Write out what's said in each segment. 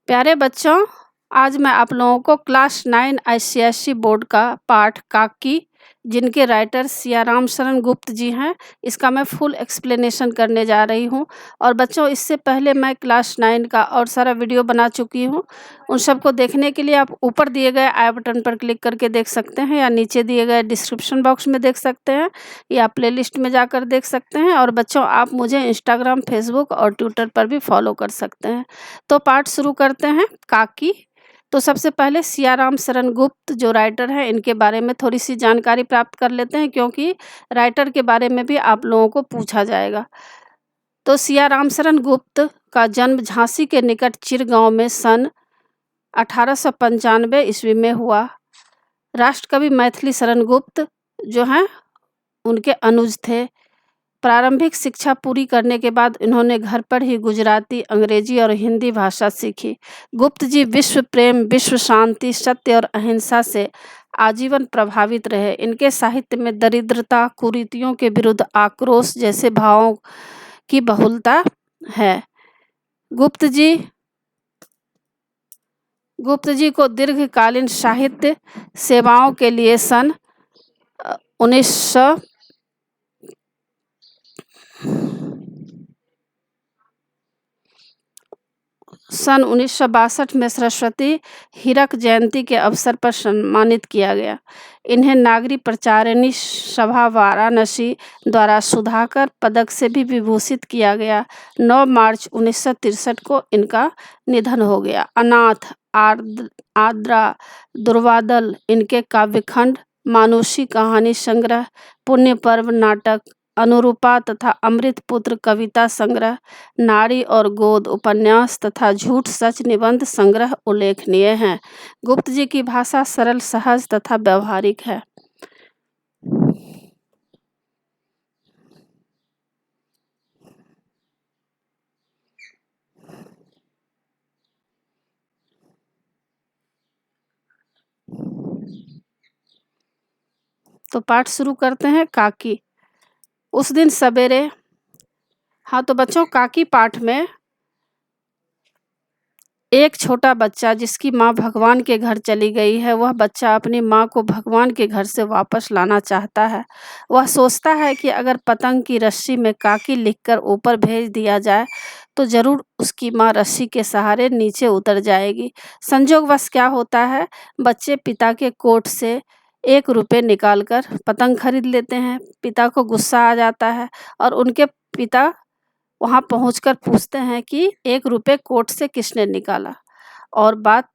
प्यारे बच्चों, आज मैं आप लोगों को क्लास 9 आईसीएसई बोर्ड का पाठ काकी, जिनके राइटर सियाराम शरण गुप्त जी हैं, इसका मैं फुल एक्सप्लेनेशन करने जा रही हूँ। और बच्चों, इससे पहले मैं क्लास 9 का और सारा वीडियो बना चुकी हूँ। उन सबको देखने के लिए आप ऊपर दिए गए आई बटन पर क्लिक करके देख सकते हैं, या नीचे दिए गए डिस्क्रिप्शन बॉक्स में देख सकते हैं, या प्लेलिस्ट में जाकर देख सकते हैं। और बच्चों, आप मुझे इंस्टाग्राम, फेसबुक और ट्विटर पर भी फॉलो कर सकते हैं। तो पाठ शुरू करते हैं। काकी। तो सबसे पहले सियाराम शरण गुप्त जो राइटर हैं, इनके बारे में थोड़ी सी जानकारी प्राप्त कर लेते हैं, क्योंकि राइटर के बारे में भी आप लोगों को पूछा जाएगा। तो सियाराम शरण गुप्त का जन्म झांसी के निकट चिरगांव में सन 1895 ईस्वी में हुआ। राष्ट्रकवि मैथिली शरण गुप्त जो हैं, उनके अनुज थे। प्रारंभिक शिक्षा पूरी करने के बाद इन्होंने घर पर ही गुजराती, अंग्रेजी और हिंदी भाषा सीखी। गुप्त जी विश्व प्रेम, विश्व शांति, सत्य और अहिंसा से आजीवन प्रभावित रहे। इनके साहित्य में दरिद्रता, कुरीतियों के विरुद्ध आक्रोश जैसे भावों की बहुलता है। गुप्त जी को दीर्घकालीन साहित्य सेवाओं के लिए सन 1962 में सरस्वती हीरक जयंती के अवसर पर सम्मानित किया गया। इन्हें नागरी प्रचारिणी सभा वाराणसी द्वारा सुधाकर पदक से भी विभूषित किया गया। 9 मार्च 1963 को इनका निधन हो गया। अनाथ, आर्द्रा, दुर्वादल इनके काव्यखंड, मानुषी कहानी संग्रह, पुण्य पर्व नाटक, अनुरूपा तथा अमृतपुत्र कविता संग्रह, नारी और गोद उपन्यास तथा झूठ सच निबंध संग्रह उल्लेखनीय हैं। गुप्त जी की भाषा सरल, सहज तथा व्यवहारिक है। तो पाठ शुरू करते हैं। काकी। उस दिन सवेरे। हाँ, तो बच्चों, काकी पाठ में एक छोटा बच्चा जिसकी माँ भगवान के घर चली गई है, वह बच्चा अपनी माँ को भगवान के घर से वापस लाना चाहता है। वह सोचता है कि अगर पतंग की रस्सी में काकी लिखकर ऊपर भेज दिया जाए तो जरूर उसकी माँ रस्सी के सहारे नीचे उतर जाएगी। संजोगवश क्या होता है, बच्चे पिता के कोट से 1 रुपये निकालकर पतंग खरीद लेते हैं। पिता को गुस्सा आ जाता है और उनके पिता वहाँ पहुंचकर पूछते हैं कि 1 रुपये कोट से किसने निकाला, और बात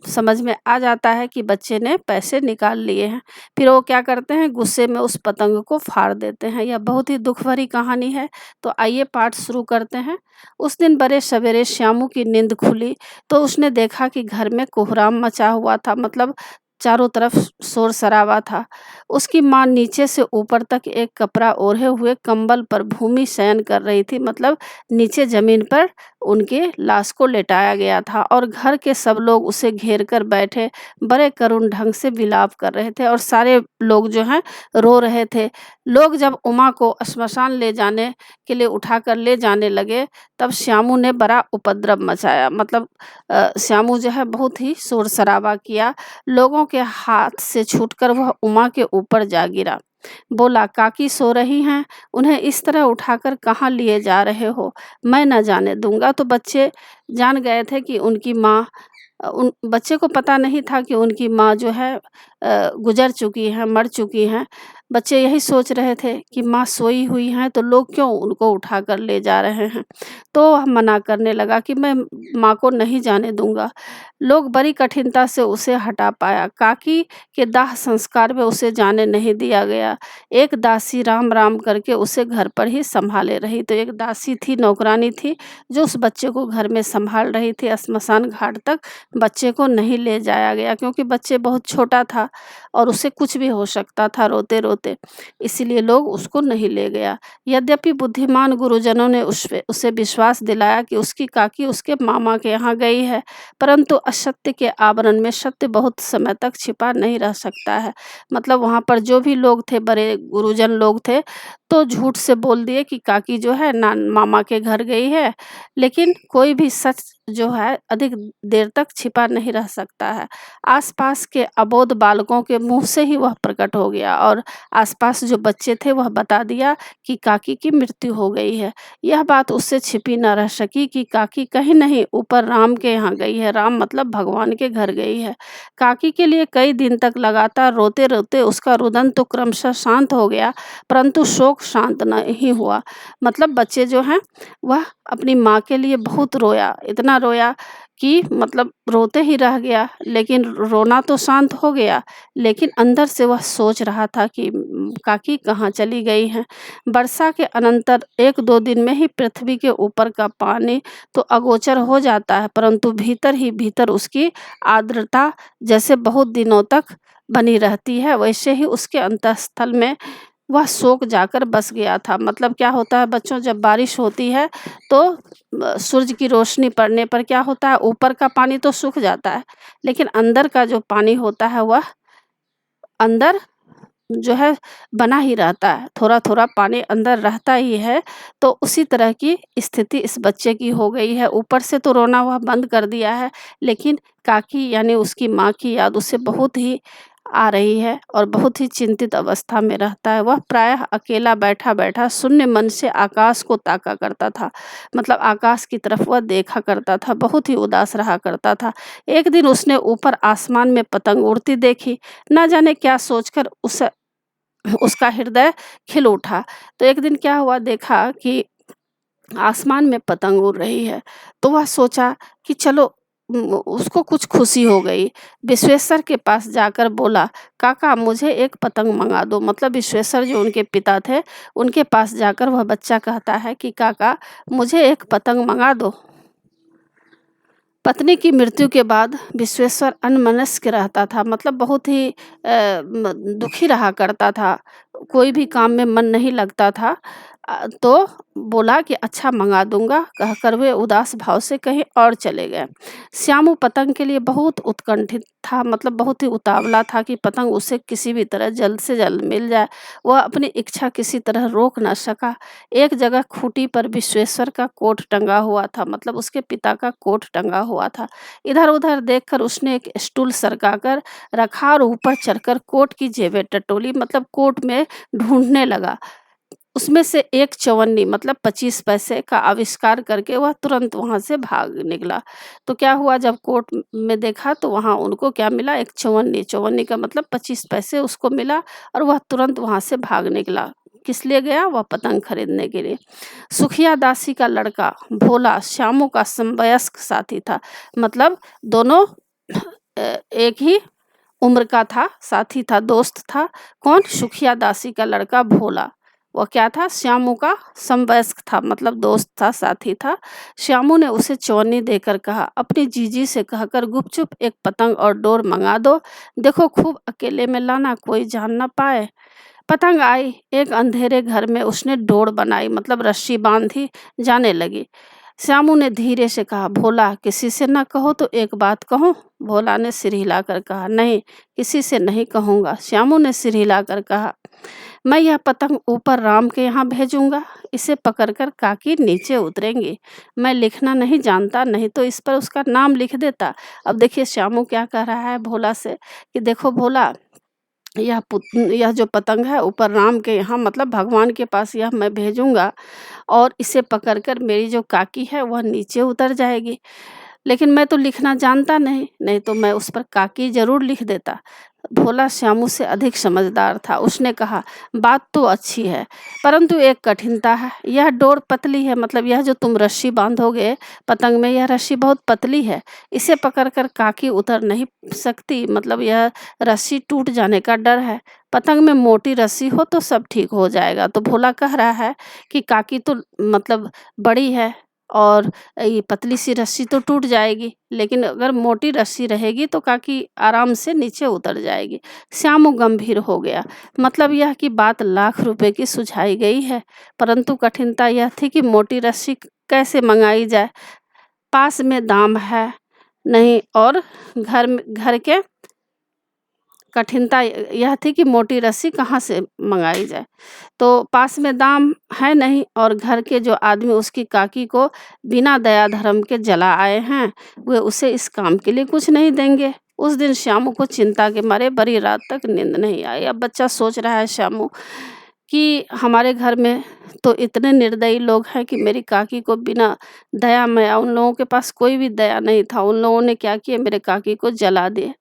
समझ में आ जाता है कि बच्चे ने पैसे निकाल लिए हैं। फिर वो क्या करते हैं, गुस्से में उस पतंग को फाड़ देते हैं। यह बहुत ही दुख भरी कहानी है। तो आइए पाठ शुरू करते हैं। उस दिन बड़े सवेरे श्यामू की नींद खुली तो उसने देखा कि घर में कोहराम मचा हुआ था, मतलब चारों तरफ शोर शराबा था। उसकी माँ नीचे से ऊपर तक एक कपड़ा ओढ़े हुए कंबल पर भूमि शयन कर रही थी, मतलब नीचे जमीन पर उनके लाश को लेटाया गया था, और घर के सब लोग उसे घेर कर बैठे बड़े करुण ढंग से विलाप कर रहे थे, और सारे लोग जो हैं रो रहे थे। लोग जब उमा को श्मशान ले जाने के लिए उठाकर ले जाने लगे, तब श्यामू ने बड़ा उपद्रव मचाया, मतलब श्यामू जो है बहुत ही शोर शराबा किया। लोगों के हाथ से छूटकर वह उमा के ऊपर जा गिरा। बोला, काकी सो रही हैं, उन्हें इस तरह उठाकर कहाँ लिए जा रहे हो? मैं न जाने दूंगा। तो बच्चे जान गए थे कि उनकी माँ, उन बच्चे को पता नहीं था कि उनकी माँ जो है गुजर चुकी हैं, मर चुकी हैं। बच्चे यही सोच रहे थे कि माँ सोई हुई हैं तो लोग क्यों उनको उठाकर ले जा रहे हैं। तो वह मना करने लगा कि मैं माँ को नहीं जाने दूंगा। लोग बड़ी कठिनता से उसे हटा पाया। काकी के दाह संस्कार में उसे जाने नहीं दिया गया। एक दासी राम राम करके उसे घर पर ही संभाले रही। तो एक दासी थी, नौकरानी थी, जो उस बच्चे को घर में संभाल रही थी। श्मशान घाट तक बच्चे को नहीं ले जाया गया, क्योंकि बच्चे बहुत छोटा था और उसे कुछ भी हो सकता था रोते रोते, इसीलिए लोग उसको नहीं ले गया। यद्यपि बुद्धिमान गुरुजनों ने उसे विश्वास दिलाया कि उसकी काकी उसके मामा के यहाँ गई है, परंतु असत्य के आवरण में सत्य बहुत समय तक छिपा नहीं रह सकता है। मतलब वहाँ पर जो भी लोग थे, बड़े गुरुजन लोग थे, तो झूठ से बोल दिए कि काकी जो है ना मामा के घर गई है, लेकिन कोई भी सच जो है अधिक देर तक छिपा नहीं रह सकता है। आसपास के अबोध बालकों के मुँह से ही वह प्रकट हो गया और आसपास जो बच्चे थे वह बता दिया कि काकी की मृत्यु हो गई है। यह बात उससे छिपी न रह सकी कि काकी कहीं नहीं ऊपर राम के यहाँ गई है। राम मतलब भगवान के घर गई है। काकी के लिए कई दिन तक लगातार रोते-रोते उसका रुदन तो क्रमशः शांत हो गया, परंतु शोक शांत नहीं हुआ। मतलब बच्चे जो हैं वह अपनी माँ के लिए बहुत रोया, इतना रोया कि मतलब रोते ही रह गया। लेकिन रोना तो शांत हो गया, लेकिन अंदर से वह सोच रहा था कि काकी कहाँ चली गई हैं। वर्षा के अनंतर 1-2 दिन में ही पृथ्वी के ऊपर का पानी तो अगोचर हो जाता है, परंतु भीतर ही भीतर उसकी आर्द्रता जैसे बहुत दिनों तक बनी रहती है, वैसे ही उसके अंतःस्थल में वह शोक जाकर बस गया था। मतलब क्या होता है बच्चों, जब बारिश होती है तो सूरज की रोशनी पड़ने पर क्या होता है, ऊपर का पानी तो सूख जाता है, लेकिन अंदर का जो पानी होता है वह अंदर जो है बना ही रहता है, थोड़ा-थोड़ा पानी अंदर रहता ही है। तो उसी तरह की स्थिति इस बच्चे की हो गई है। ऊपर से तो रोना वह बंद कर दिया है, लेकिन काकी यानी उसकी माँ की याद उसे बहुत ही आ रही है और बहुत ही चिंतित अवस्था में रहता है। वह प्रायः अकेला बैठा-बैठा शून्य मन से आकाश को ताका करता था। मतलब आकाश की तरफ वह देखा करता था, बहुत ही उदास रहा करता था। एक दिन उसने ऊपर आसमान में पतंग उड़ती देखी, ना जाने क्या सोचकर उसका हृदय खिल उठा। तो एक दिन क्या हुआ, देखा कि आसमान में पतंग उड़ रही है, तो वह सोचा कि चलो उसको कुछ खुशी हो गई। विश्वेश्वर के पास जाकर बोला, काका मुझे एक पतंग मंगा दो। मतलब विश्वेश्वर जो उनके पिता थे, उनके पास जाकर वह बच्चा कहता है कि काका मुझे एक पतंग मंगा दो। पत्नी की मृत्यु के बाद विश्वेश्वर अन्मनस्क रहता था, मतलब बहुत ही दुखी रहा करता था, कोई भी काम में मन नहीं लगता था। तो बोला कि अच्छा मंगा दूंगा, कहकर वे उदास भाव से कहीं और चले गए। श्यामू पतंग के लिए बहुत उत्कंठित था, मतलब बहुत ही उतावला था कि पतंग उसे किसी भी तरह जल्द से जल्द मिल जाए। वह अपनी इच्छा किसी तरह रोक न सका। एक जगह खूंटी पर विश्वेश्वर का कोट टंगा हुआ था, मतलब उसके पिता का कोट टंगा हुआ था। इधर-उधर देखकर उसने एक स्टूल सरकाकर रखा और ऊपर चढ़कर कोट की जेबें टटोली, मतलब कोट में ढूँढने लगा। उसमें से एक चवन्नी मतलब 25 पैसे का आविष्कार करके वह तुरंत वहाँ से भाग निकला। तो क्या हुआ, जब कोर्ट में देखा तो वहाँ उनको क्या मिला, एक चवन्नी। चवन्नी का मतलब 25 पैसे उसको मिला और वह तुरंत वहाँ से भाग निकला। किस लिए गया? वह पतंग खरीदने के लिए। सुखिया दासी का लड़का भोला श्यामू का समवयस्क साथी था। मतलब दोनों एक ही उम्र का था, साथी था, दोस्त था। कौन? सुखिया दासी का लड़का भोला। वह क्या था? श्यामू का समवयस्क था, मतलब दोस्त था, साथी था। श्यामू ने उसे चौनी देकर कहा, अपनी जीजी से कहकर गुपचुप एक पतंग और डोर मंगा दो। देखो खूब अकेले में लाना, कोई जान ना पाए। पतंग आई। एक अंधेरे घर में उसने डोर बनाई, मतलब रस्सी बांधी, जाने लगी। श्यामू ने धीरे से कहा, भोला किसी से न कहो तो एक बात कहूँ? भोला ने सिर हिलाकर कहा, नहीं किसी से नहीं कहूँगा। श्यामू ने सिर हिलाकर कहा, मैं यह पतंग ऊपर राम के यहाँ भेजूंगा, इसे पकड़कर काकी नीचे उतरेंगी। मैं लिखना नहीं जानता, नहीं तो इस पर उसका नाम लिख देता। अब देखिए श्यामू क्या कह रहा है भोला से कि देखो भोला, यह जो पतंग है ऊपर राम के यहाँ मतलब भगवान के पास यह मैं भेजूंगा और इसे पकड़कर मेरी जो काकी है वह नीचे उतर जाएगी। लेकिन मैं तो लिखना जानता नहीं, नहीं तो मैं उस पर काकी ज़रूर लिख देता। भोला श्यामू से अधिक समझदार था। उसने कहा, बात तो अच्छी है, परंतु एक कठिनता है। यह डोर पतली है, मतलब यह जो तुम रस्सी बांधोगे पतंग में, यह रस्सी बहुत पतली है। इसे पकड़कर काकी उतर नहीं सकती, मतलब यह रस्सी टूट जाने का डर है। पतंग में मोटी रस्सी हो तो सब ठीक हो जाएगा। तो भोला कह रहा है कि काकी तो मतलब बड़ी है और ये पतली सी रस्सी तो टूट जाएगी, लेकिन अगर मोटी रस्सी रहेगी तो काकी आराम से नीचे उतर जाएगी। श्यामू गंभीर हो गया। मतलब यह कि बात लाख रुपए की सुझाई गई है, परंतु कठिनता यह थी कि मोटी रस्सी कैसे मंगाई जाए। पास में दाम है नहीं और घर के कठिनता यह थी कि मोटी रस्सी कहाँ से मंगाई जाए। तो पास में दाम है नहीं और घर के जो आदमी उसकी काकी को बिना दया धर्म के जला आए हैं, वे उसे इस काम के लिए कुछ नहीं देंगे। उस दिन श्यामू को चिंता के मारे बड़ी रात तक नींद नहीं आई। अब बच्चा सोच रहा है श्यामू कि हमारे घर में तो इतने निर्दयी लोग हैं कि मेरी काकी को बिना दया माया, उन लोगों के पास कोई भी दया नहीं था। उन लोगों ने क्या किया, मेरे काकी को जला दिए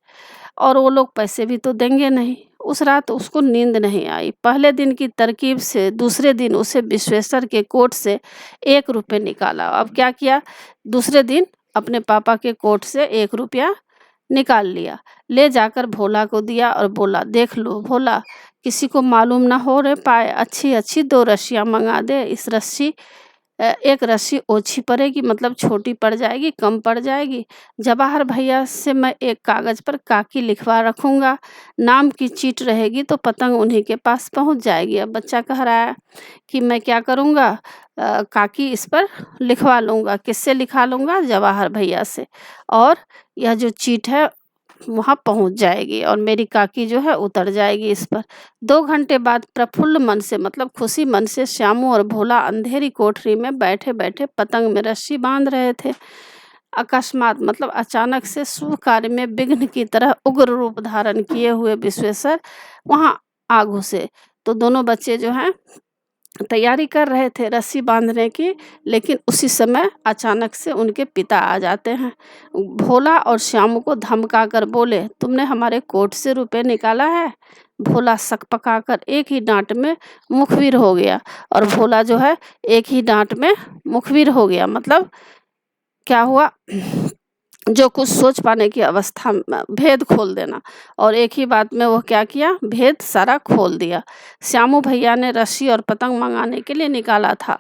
और वो लोग पैसे भी तो देंगे नहीं। उस रात उसको नींद नहीं आई। पहले दिन की तरकीब से दूसरे दिन उसे विश्वेश्वर के कोट से 1 रुपये निकाला। अब क्या किया, दूसरे दिन अपने पापा के कोट से 1 रुपया निकाल लिया, ले जाकर भोला को दिया और बोला, देख लो भोला, किसी को मालूम ना हो रे पाए, अच्छी अच्छी 2 रस्सियाँ मंगा दे। इस रस्सी 1 रस्सी ओछी पड़ेगी, मतलब छोटी पड़ जाएगी, कम पड़ जाएगी। जवाहर भैया से मैं एक कागज़ पर काकी लिखवा रखूँगा, नाम की चीट रहेगी तो पतंग उन्हीं के पास पहुँच जाएगी। अब बच्चा कह रहा है कि मैं क्या करूँगा, काकी इस पर लिखवा लूँगा। किससे लिखवा लूँगा? जवाहर भैया से, और यह जो चीट है वहाँ पहुँच जाएगी और मेरी काकी जो है उतर जाएगी इस पर। 2 घंटे बाद प्रफुल्ल मन से, मतलब खुशी मन से, श्यामू और भोला अंधेरी कोठरी में बैठे-बैठे पतंग में रस्सी बाँध रहे थे। अकस्मात, मतलब अचानक से, शुभ कार्य में विघ्न की तरह उग्र रूप धारण किए हुए विश्वेश्वर वहाँ आ घुसे। तो दोनों बच्चे जो हैं तैयारी कर रहे थे रस्सी बांधने की, लेकिन उसी समय अचानक से उनके पिता आ जाते हैं। भोला और श्यामू को धमका कर बोले, तुमने हमारे कोट से रुपए निकाला है? भोला सकपकाकर एक ही डांट में मुखबिर हो गया। और भोला जो है एक ही डांट में मुखबिर हो गया, मतलब क्या हुआ, जो कुछ सोच पाने की अवस्था में भेद खोल देना। और एक ही बात में वो क्या किया, भेद सारा खोल दिया। श्यामू भैया ने रस्सी और पतंग मंगाने के लिए निकाला था।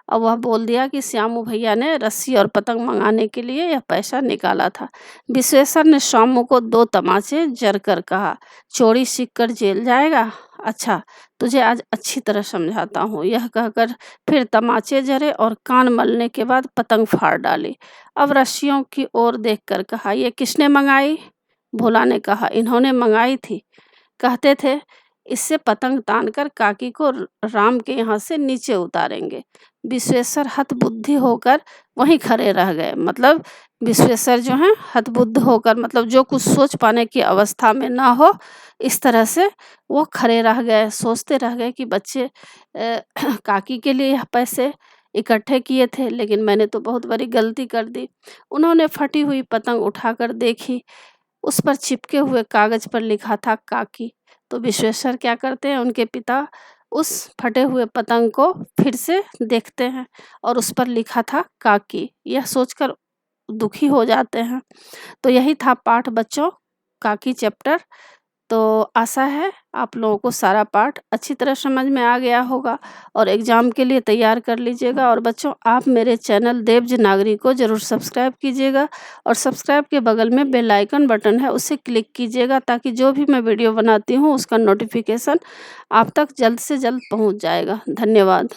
अब वह बोल दिया कि श्यामू भैया ने रस्सी और पतंग मंगाने के लिए यह पैसा निकाला था। विश्वेश्वर ने श्यामू को 2 तमाचे जर कर कहा, चोरी सीख कर जेल जाएगा? अच्छा, तुझे आज अच्छी तरह समझाता हूँ। यह कहकर फिर तमाचे जरे और कान मलने के बाद पतंग फाड़ डाली। अब रस्सियों की ओर देखकर कहा, ये किसने मंगाई? भोला ने कहा, इन्होंने मंगाई थी। कहते थे इससे पतंग तानकर काकी को राम के यहाँ से नीचे उतारेंगे। विश्वेश्वर हतबुद्धि होकर वहीं खड़े रह गए। मतलब विश्वेश्वर जो हैं हतबुद्ध होकर, मतलब जो कुछ सोच पाने की अवस्था में ना हो, इस तरह से वो खड़े रह गए। सोचते रह गए कि बच्चे काकी के लिए यह पैसे इकट्ठे किए थे, लेकिन मैंने तो बहुत बड़ी गलती कर दी। उन्होंने फटी हुई पतंग उठाकर देखी, उस पर चिपके हुए कागज पर लिखा था काकी। तो विश्वेश्वर क्या करते हैं, उनके पिता उस फटे हुए पतंग को फिर से देखते हैं और उस पर लिखा था काकी। यह सोचकर दुखी हो जाते हैं। तो यही था पाठ बच्चों, काकी चैप्टर। तो आशा है आप लोगों को सारा पाठ अच्छी तरह समझ में आ गया होगा और एग्ज़ाम के लिए तैयार कर लीजिएगा। और बच्चों, आप मेरे चैनल देवज नागरी को ज़रूर सब्सक्राइब कीजिएगा और सब्सक्राइब के बगल में बेल आइकन बटन है, उसे क्लिक कीजिएगा ताकि जो भी मैं वीडियो बनाती हूँ उसका नोटिफिकेशन आप तक जल्द से जल्द पहुँच जाएगा। धन्यवाद।